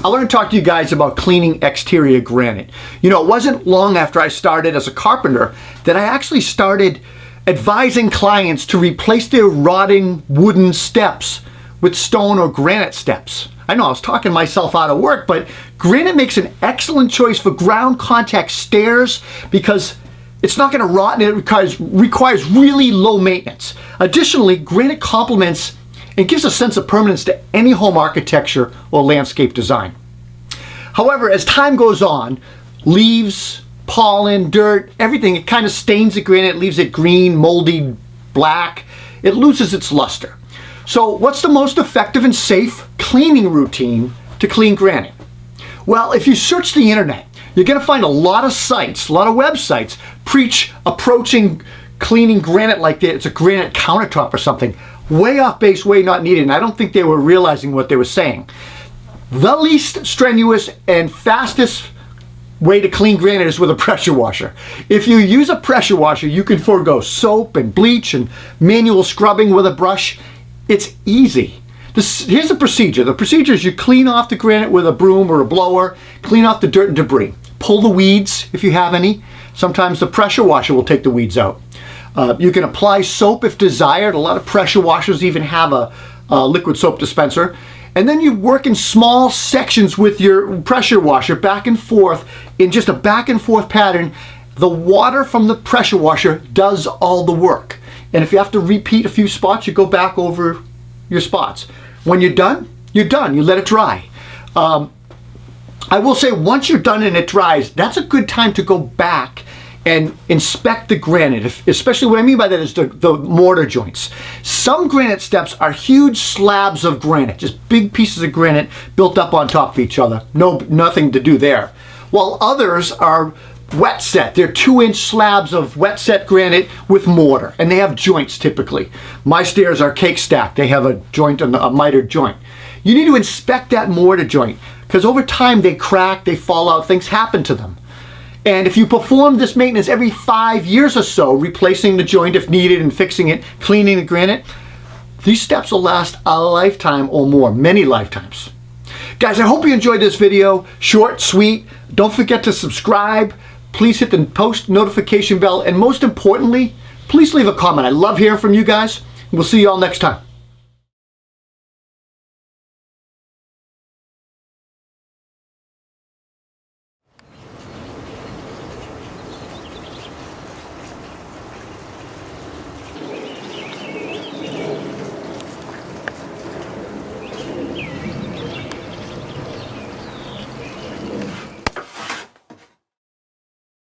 want to talk to you guys about cleaning exterior granite. You know, it wasn't long after I started as a carpenter that I actually started advising clients to replace their rotting wooden steps with stone or granite steps. I know I was talking myself out of work, but granite makes an excellent choice for ground contact stairs because it's not going to rot and it requires really low maintenance. Additionally, granite complements and gives a sense of permanence to any home architecture or landscape design. However, as time goes on, leaves, pollen, dirt, everything, it kind of stains the granite, leaves it green, moldy, black. It loses its luster. So what's the most effective and safe cleaning routine to clean granite? Well, if you search the internet, you're going to find a lot of sites, a lot of websites preach approaching cleaning granite like it's a granite countertop or something. Way off base, way not needed, and I don't think they were realizing what they were saying. The least strenuous and fastest way to clean granite is with a pressure washer. If you use a pressure washer, you can forego soap and bleach and manual scrubbing with a brush. It's easy. Here's the procedure. The procedure is you clean off the granite with a broom or a blower, clean off the dirt and debris. Pull the weeds if you have any. Sometimes the pressure washer will take the weeds out. You can apply soap if desired. A lot of pressure washers even have a liquid soap dispenser. And then you work in small sections with your pressure washer back and forth in just a back and forth pattern. The water from the pressure washer does all the work. And if you have to repeat a few spots, you go back over your spots. When you're done, you're done. You let it dry. I will say once you're done and it dries, that's a good time to go back and inspect the granite, especially what I mean by that is the mortar joints. Some granite steps are huge slabs of granite, just big pieces of granite built up on top of each other. Nothing to do there. While others are wet set. They're 2-inch slabs of wet set granite with mortar, and they have joints typically. My stairs are cake stacked. They have a joint and a mitered joint. You need to inspect that mortar joint because over time they crack, they fall out, things happen to them. And if you perform this maintenance every 5 years or so, replacing the joint if needed and fixing it, cleaning the granite, these steps will last a lifetime or more, many lifetimes. Guys, I hope you enjoyed this video. Short, sweet. Don't forget to subscribe. Please hit the post notification bell. And most importantly, please leave a comment. I love hearing from you guys. We'll see you all next time.